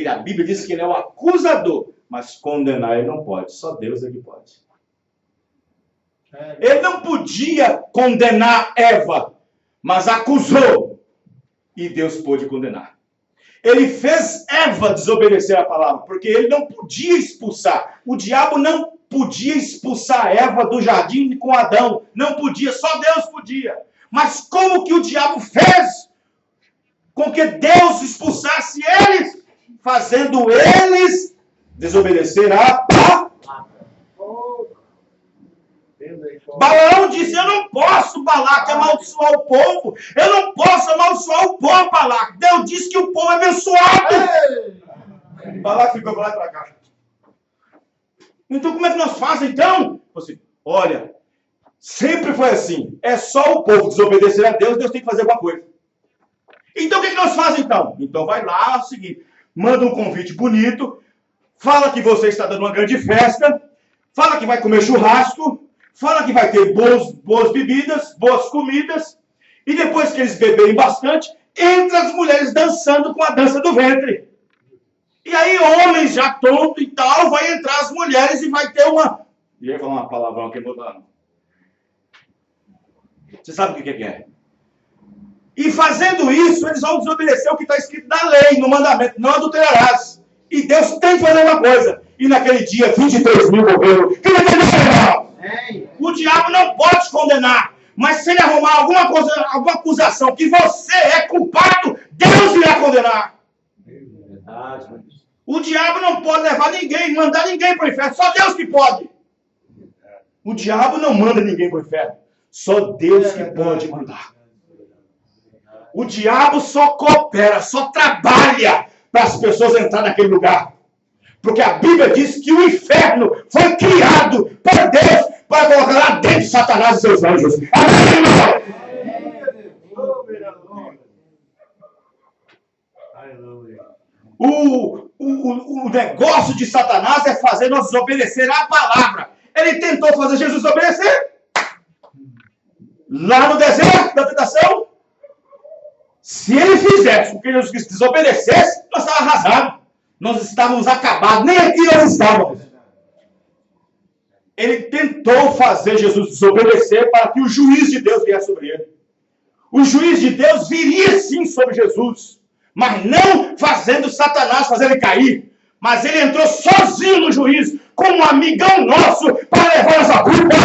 A Bíblia diz que ele é o acusador, mas condenar ele não pode. Só Deus ele pode. Ele não podia condenar Eva, mas acusou. E Deus pôde condenar. Ele fez Eva desobedecer a palavra, porque ele não podia expulsar. O diabo não podia expulsar Eva do jardim com Adão. Não podia, só Deus podia. Mas como que o diabo fez com que Deus expulsasse eles? Fazendo eles desobedecer a palavra. Balaão disse, eu não posso, Balaque, amaldiçoar o povo. Eu não posso amaldiçoar o povo, Balaque. Deus disse que o povo é abençoado. Balaque ficou para lá e para cá. Então como é que nós fazemos então? Assim, olha, sempre foi assim. É só o povo desobedecer a Deus, Deus tem que fazer alguma coisa. Então o que nós fazemos então? Então vai lá, é o seguinte, manda um convite bonito, fala que você está dando uma grande festa, fala que vai comer churrasco, fala que vai ter boas bebidas, boas comidas, e depois que eles beberem bastante, entra as mulheres dançando com a dança do ventre. E aí homens já tonto e tal, vai entrar as mulheres e vai ter uma... Eu ia falar uma palavrão aqui, vou dar. Você sabe o que é? E fazendo isso, eles vão desobedecer o que está escrito na lei, no mandamento, não adulterarás. E Deus tem que fazer uma coisa. E naquele dia, 23 mil morreram. O diabo não pode te condenar. Mas se ele arrumar alguma coisa, alguma acusação que você é culpado, Deus irá condenar. O diabo não pode levar ninguém, mandar ninguém para o inferno. Só Deus que pode. O diabo não manda ninguém para o inferno. Só Deus que pode mandar. O diabo só coopera, só trabalha para as pessoas entrarem naquele lugar. Porque a Bíblia diz que o inferno foi criado por Deus para colocar lá dentro Satanás e seus anjos. Amém, irmão? O negócio de Satanás é fazer nós desobedecer a palavra. Ele tentou fazer Jesus obedecer. Lá no deserto da tentação. Se ele fizesse o que Jesus Cristo desobedecesse, nós estávamos arrasados. Nós estávamos acabados. Nem aqui nós estávamos. Ele tentou fazer Jesus desobedecer para que o juiz de Deus viesse sobre ele. O juiz de Deus viria sim sobre Jesus. Mas não fazendo Satanás fazer ele cair. Mas ele entrou sozinho no juízo, como um amigão nosso, para levar essa culpa.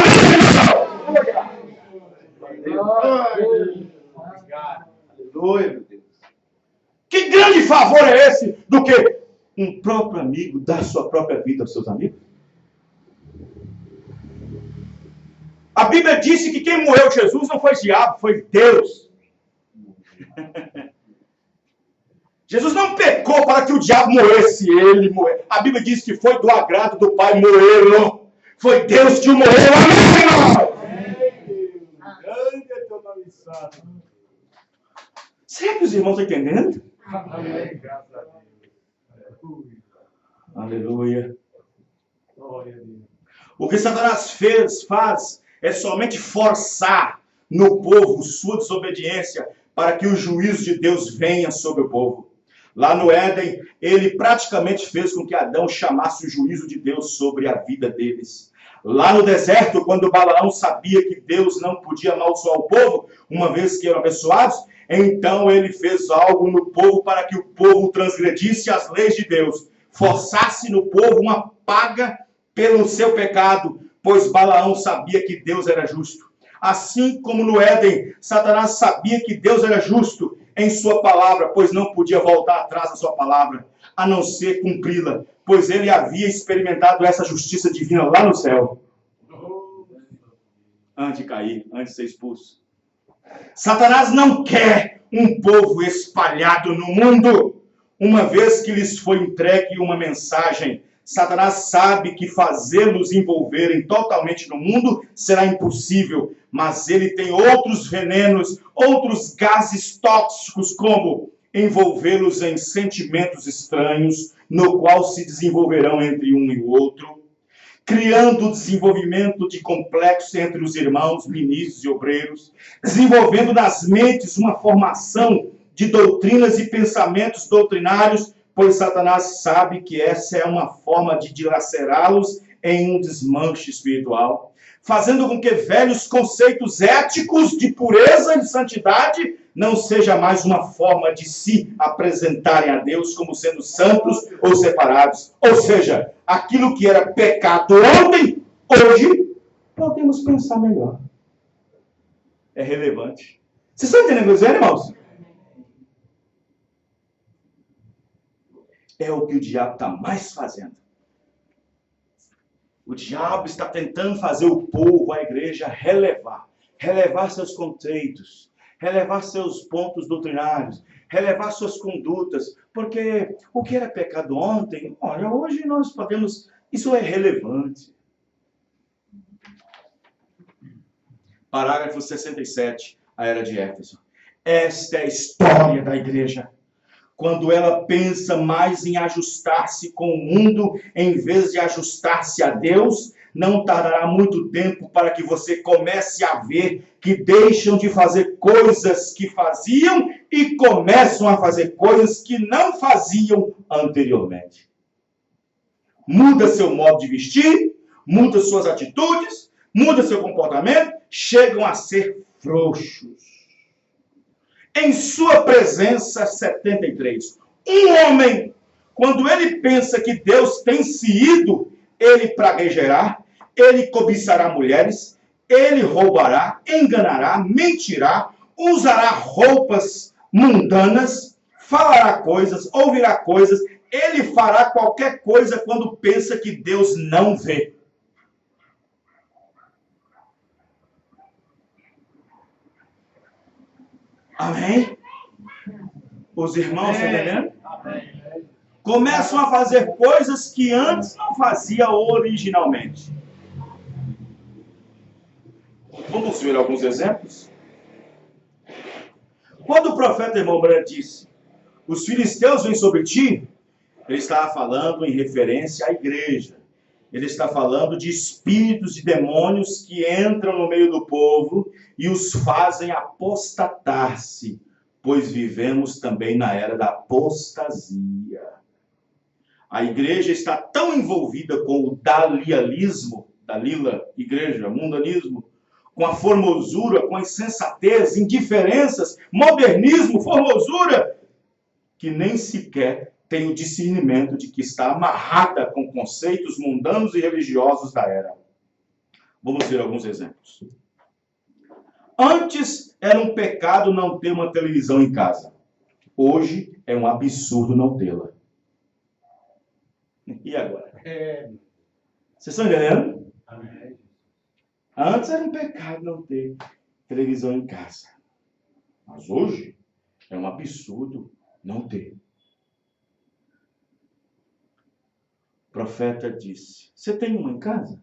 Aleluia, meu Deus. Que grande favor é esse do que um próprio amigo dar sua própria vida aos seus amigos? A Bíblia disse que quem morreu Jesus não foi diabo, foi Deus. Jesus não pecou para que o diabo morresse, ele morreu. A Bíblia diz que foi do agrado do Pai morrê-lo. Foi Deus que o morreu. Amém! Será que os irmãos estão entendendo? Amém. Graças a Deus. Aleluia. Glória a Deus. O que Satanás faz é somente forçar no povo sua desobediência para que o juízo de Deus venha sobre o povo. Lá no Éden, ele praticamente fez com que Adão chamasse o juízo de Deus sobre a vida deles. Lá no deserto, quando Balaão sabia que Deus não podia amaldiçoar o povo, uma vez que eram abençoados, então ele fez algo no povo para que o povo transgredisse as leis de Deus, forçasse no povo uma paga pelo seu pecado, pois Balaão sabia que Deus era justo. Assim como no Éden, Satanás sabia que Deus era justo em sua palavra, pois não podia voltar atrás da sua palavra, a não ser cumpri-la, pois ele havia experimentado essa justiça divina lá no céu. Antes de cair, antes de ser expulso. Satanás não quer um povo espalhado no mundo. Uma vez que lhes foi entregue uma mensagem, Satanás sabe que fazê-los envolverem totalmente no mundo será impossível, mas ele tem outros venenos, outros gases tóxicos, como envolvê-los em sentimentos estranhos, no qual se desenvolverão entre um e o outro, criando o desenvolvimento de complexos entre os irmãos, ministros e obreiros, desenvolvendo nas mentes uma formação de doutrinas e pensamentos doutrinários, pois Satanás sabe que essa é uma forma de dilacerá-los em um desmanche espiritual, fazendo com que velhos conceitos éticos de pureza e santidade não seja mais uma forma de se apresentarem a Deus como sendo santos ou separados. Ou seja, aquilo que era pecado ontem, hoje, podemos pensar melhor. É relevante. Vocês estão entendendo o que eu estou dizendo, irmãos? É o que o diabo está mais fazendo. O diabo está tentando fazer o povo, a igreja, relevar seus conceitos, relevar seus pontos doutrinários, relevar suas condutas, porque o que era pecado ontem, olha, hoje nós podemos, isso é relevante. Parágrafo 67, a era de Éfeso. Esta é a história da igreja. Quando ela pensa mais em ajustar-se com o mundo, em vez de ajustar-se a Deus, não tardará muito tempo para que você comece a ver que deixam de fazer coisas que faziam e começam a fazer coisas que não faziam anteriormente. Muda seu modo de vestir, muda suas atitudes, muda seu comportamento, chegam a ser frouxos. Em sua presença, 73. Um homem, quando ele pensa que Deus tem se ido, ele praguejará, ele cobiçará mulheres, ele roubará, enganará, mentirá, usará roupas mundanas, falará coisas, ouvirá coisas, ele fará qualquer coisa quando pensa que Deus não vê. Amém? Os irmãos estão entendendo? Começam a fazer coisas que antes não fazia originalmente. Vamos ver alguns exemplos? Quando o profeta irmão Branham disse, os filisteus vêm sobre ti, ele estava falando em referência à igreja. Ele está falando de espíritos de demônios que entram no meio do povo e os fazem apostatar-se, pois vivemos também na era da apostasia. A igreja está tão envolvida com o dalialismo, Dalila, igreja, mundanismo, com a formosura, com a insensatez, indiferenças, modernismo, formosura, que nem sequer tem o discernimento de que está amarrada com conceitos mundanos e religiosos da era. Vamos ver alguns exemplos. Antes era um pecado não ter uma televisão em casa. Hoje é um absurdo não tê-la. E agora? Vocês estão entendendo? Amém. Antes era um pecado não ter televisão em casa. Mas hoje é um absurdo não ter. O profeta disse, você tem uma em casa?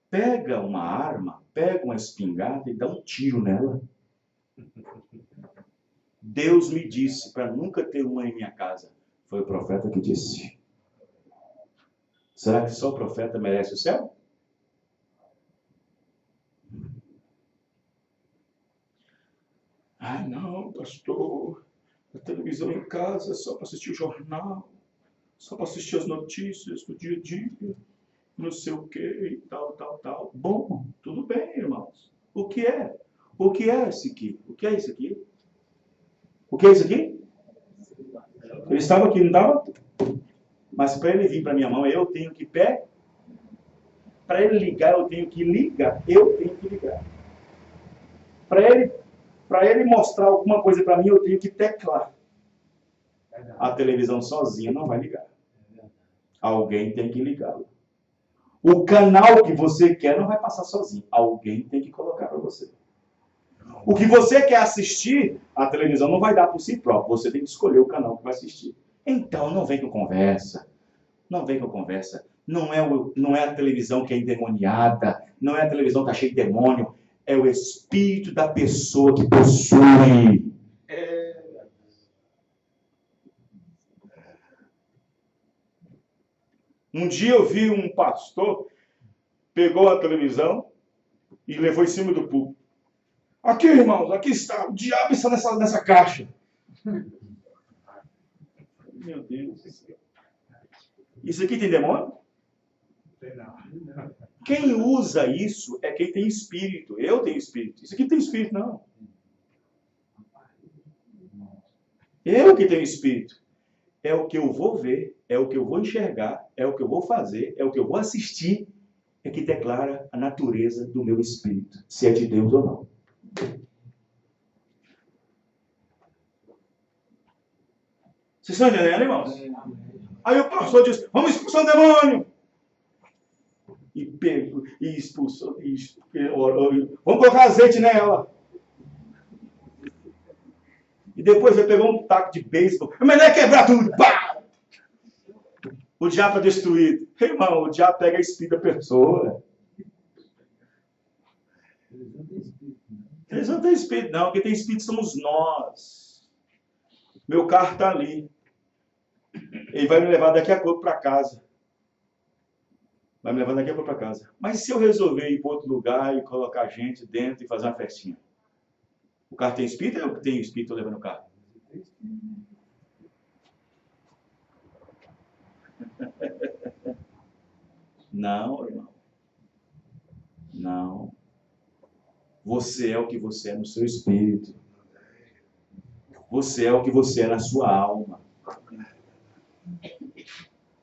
Pega uma arma, pega uma espingarda e dá um tiro nela. Deus me disse para nunca ter uma em minha casa. Foi o profeta que disse. Será que só o profeta merece o céu? Ah, não, pastor. A televisão em casa é só para assistir o jornal. Só para assistir as notícias do dia a dia. Não sei o que e tal, tal, tal. Bom, tudo bem, irmãos. O que é? O que é esse aqui? O que é isso aqui? O que é isso aqui? Ele estava aqui, não estava? Mas para ele vir para minha mão, eu tenho que pé. Para ele ligar, eu tenho que ligar. Eu tenho que ligar. Para ele mostrar alguma coisa para mim, eu tenho que teclar. A televisão sozinha não vai ligar. Alguém tem que ligá-la. O canal que você quer não vai passar sozinho. Alguém tem que colocar para você. O que você quer assistir, a televisão não vai dar por si próprio. Você tem que escolher o canal que vai assistir. Então, não vem com conversa. Não vem com conversa. Não é a televisão que é endemoniada. Não é a televisão que está cheia de demônio. É o espírito da pessoa que possui. Um dia eu vi um pastor, pegou a televisão e levou em cima do púlpito. Aqui, irmãos, aqui está. O diabo está nessa caixa. Meu Deus. Isso aqui tem demônio? Quem usa isso é quem tem espírito. Eu tenho espírito. Isso aqui não tem espírito, não. Eu que tenho espírito. É o que eu vou ver, é o que eu vou enxergar, é o que eu vou fazer, é o que eu vou assistir, é que declara a natureza do meu espírito, se é de Deus ou não. Vocês estão entendendo, irmãos? Aí o pastor diz, vamos expulsar o demônio. E pegou, e expulsou, vamos colocar azeite nela. E depois ele pegou um taco de beisebol, mas não é quebrar tudo, pá! O diabo está destruído. Irmão, o diabo pega a espírito da pessoa. Eles não têm espírito, não. Quem tem espírito somos nós. Meu carro está ali. Ele vai me levar daqui a pouco para casa. Vai me levar daqui a pouco para casa. Mas se eu resolver ir para outro lugar e colocar gente dentro e fazer uma festinha? O carro tem espírito ou eu que tenho espírito levando o carro? Não, irmão. Não. Você é o que você é no seu espírito. Você é o que você é na sua alma.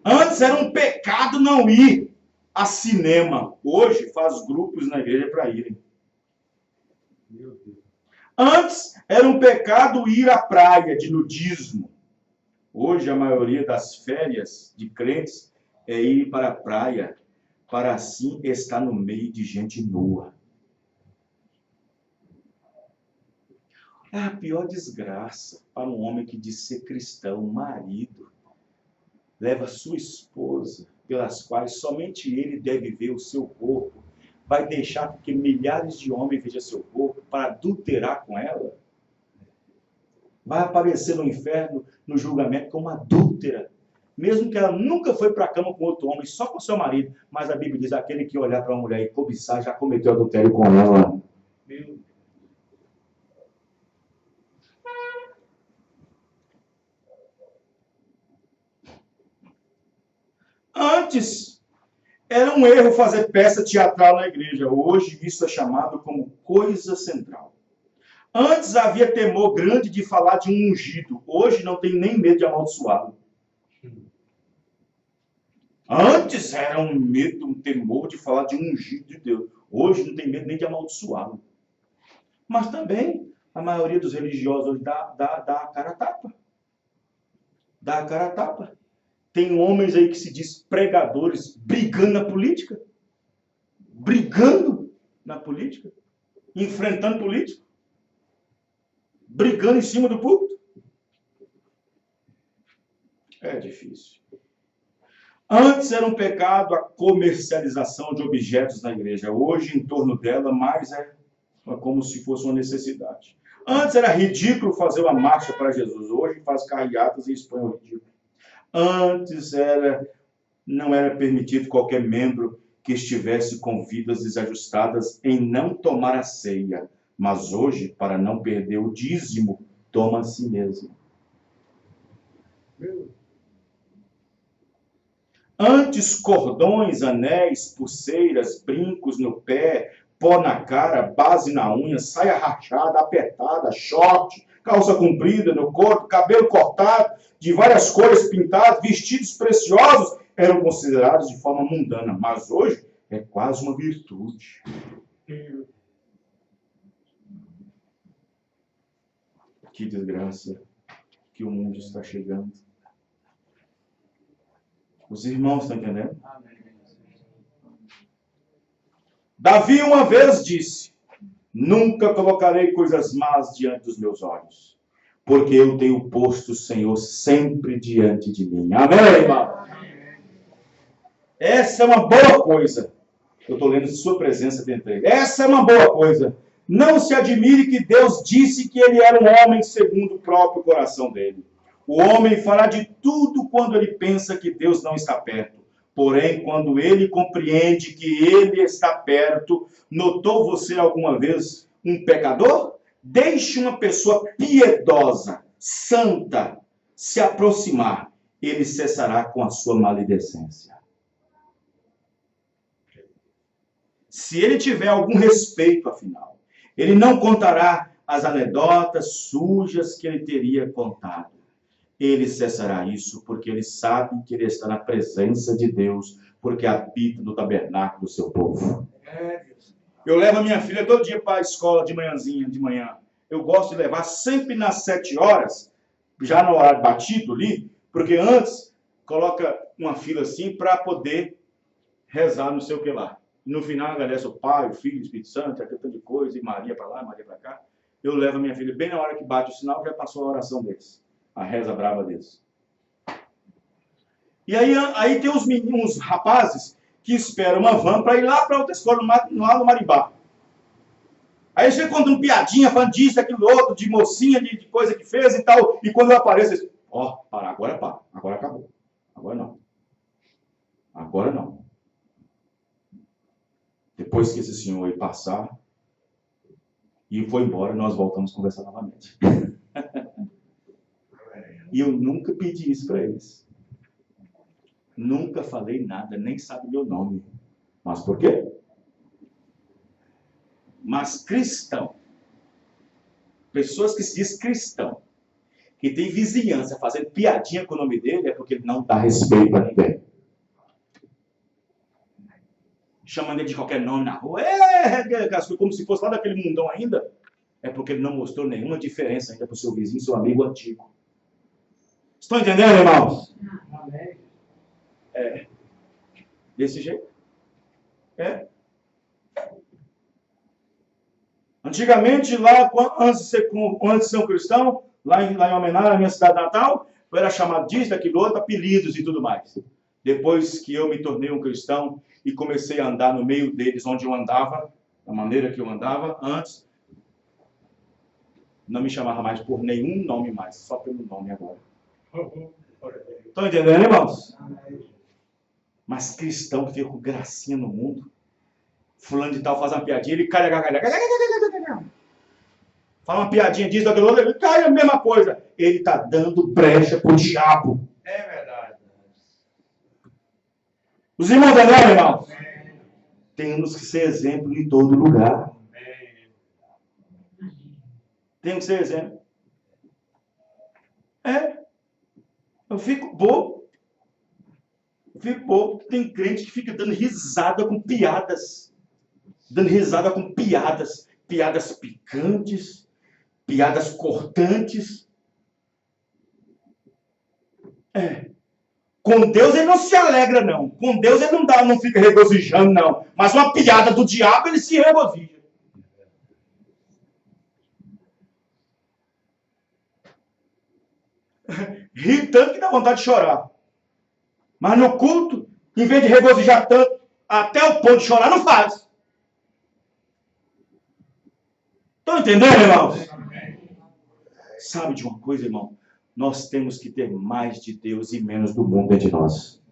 Antes era um pecado não ir a cinema. Hoje faz grupos na igreja para irem. Meu Deus. Antes era um pecado ir à praia de nudismo. Hoje a maioria das férias de crentes é ir para a praia para assim estar no meio de gente nua. É a pior desgraça para um homem que diz ser cristão, marido, leva sua esposa, pelas quais somente ele deve ver o seu corpo, vai deixar que milhares de homens vejam seu corpo para adulterar com ela? Vai aparecer no inferno, no julgamento, como adúltera, mesmo que ela nunca foi para a cama com outro homem, só com seu marido, mas a Bíblia diz, aquele que olhar para uma mulher e cobiçar, já cometeu adultério com ela. Meu Antes, era um erro fazer peça teatral na igreja. Hoje, isso é chamado como coisa central. Antes havia temor grande de falar de um ungido. Hoje não tem nem medo de amaldiçoá-lo. Antes era um medo, um temor de falar de um ungido de Deus. Hoje não tem medo nem de amaldiçoá-lo. Mas também, a maioria dos religiosos hoje dá a cara a tapa. Dá a cara a tapa. Tem homens aí que se diz pregadores brigando na política. Brigando na política. Enfrentando político. Brigando em cima do púlpito. É difícil. Antes era um pecado a comercialização de objetos na igreja. Hoje, em torno dela, mais é como se fosse uma necessidade. Antes era ridículo fazer uma marcha para Jesus. Hoje faz carreatas e expõe o ridículo. Antes não era permitido qualquer membro que estivesse com vidas desajustadas em não tomar a ceia. Mas hoje, para não perder o dízimo, toma a si mesmo. Antes, cordões, anéis, pulseiras, brincos no pé, pó na cara, base na unha, saia rachada, apertada, short, calça comprida no corpo, cabelo cortado, de várias cores pintadas, vestidos preciosos, eram considerados de forma mundana. Mas hoje é quase uma virtude. Que desgraça que o mundo está chegando. Os irmãos estão entendendo? Davi uma vez disse, nunca colocarei coisas más diante dos meus olhos, porque eu tenho posto o Senhor sempre diante de mim. Amém, irmão? Essa é uma boa coisa. Eu estou lendo sua presença dentro dele. Essa é uma boa coisa. Não se admire que Deus disse que ele era um homem segundo o próprio coração dele. O homem fará de tudo quando ele pensa que Deus não está perto. Porém, quando ele compreende que ele está perto, notou você alguma vez um pecador? Deixe uma pessoa piedosa, santa, se aproximar. Ele cessará com a sua maledicência. Se ele tiver algum respeito, afinal, ele não contará as anedotas sujas que ele teria contado. Ele cessará isso porque ele sabe que ele está na presença de Deus, porque habita no tabernáculo do seu povo. Eu levo a minha filha todo dia para a escola de manhã. Eu gosto de levar sempre nas 7 horas, já no horário batido ali, porque antes coloca uma fila assim para poder rezar não sei o que lá. No final agradece o Pai, o Filho, o Espírito Santo, aquele tanto de coisa, e Maria para lá, Maria para cá. Eu levo a minha filha bem na hora que bate o sinal, já passou a oração deles. A reza brava deles. E aí tem uns rapazes que esperam uma van para ir lá para outra escola, lá no Maribá. Aí você conta uma piadinha, falando disso, aquilo outro, de mocinha, de coisa que fez e tal. E quando eu apareço, eles, para, agora acabou. Agora não. Agora não. Depois que esse senhor aí passar e foi embora, nós voltamos a conversar novamente. E eu nunca pedi isso para eles. Nunca falei nada, nem sabe meu nome. Mas por quê? Mas cristão, pessoas que se diz cristão, que tem vizinhança fazendo piadinha com o nome dele, é porque ele não dá respeito a ninguém. Chamando ele de qualquer nome na rua, como se fosse lá daquele mundão ainda, é porque ele não mostrou nenhuma diferença ainda para o seu vizinho, seu amigo antigo. Estão entendendo, irmãos? É. Desse jeito. É. Antigamente, lá, antes de ser um cristão, lá em homenagem à minha cidade natal, eu era chamado disso, daquilo outro, apelidos e tudo mais. Depois que eu me tornei um cristão e comecei a andar no meio deles, onde eu andava, da maneira que eu andava antes, não me chamava mais por nenhum nome mais, só pelo nome agora. Estão entendendo, irmãos? Mas cristão que fica com gracinha no mundo, fulano de tal faz uma piadinha, ele cai, fala uma piadinha disso, daquilo outro, ele cai a mesma coisa. Ele está dando brecha pro diabo. É verdade. Os irmãos entenderam, irmãos? Temos que ser exemplo em todo lugar. Temos que ser exemplo. Eu fico bobo. Tem crente que fica dando risada com piadas. Piadas picantes, piadas cortantes. Com Deus ele não se alegra, não. Com Deus ele não fica regozijando, não. Mas uma piada do diabo ele se regozija. Ri tanto que dá vontade de chorar. Mas no culto, em vez de regozijar tanto, até o ponto de chorar, não faz. Estão entendendo, irmãos? Sabe de uma coisa, irmão? Nós temos que ter mais de Deus e menos do mundo dentro de nós.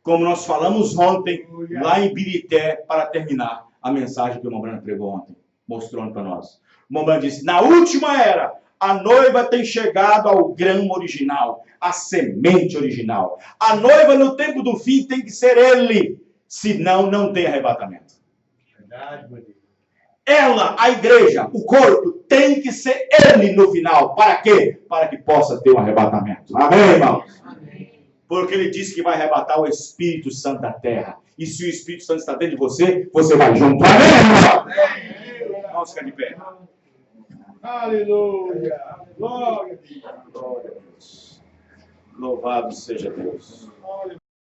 Como nós falamos ontem, lá em Birité, para terminar a mensagem que o irmão Brano pregou ontem, mostrando para nós. O irmão Brano disse, na última era, a noiva tem chegado ao grão original, à semente original. A noiva no tempo do fim tem que ser ele, senão não tem arrebatamento. Verdade, meu Deus. Ela, a igreja, o corpo, tem que ser ele no final. Para quê? Para que possa ter um arrebatamento. Amém, irmãos? Amém. Porque ele disse que vai arrebatar o Espírito Santo da terra. E se o Espírito Santo está dentro de você, você vai junto. Amém, irmão? Vamos ficar de pé. Aleluia. Glória a Deus. Louvado seja Deus.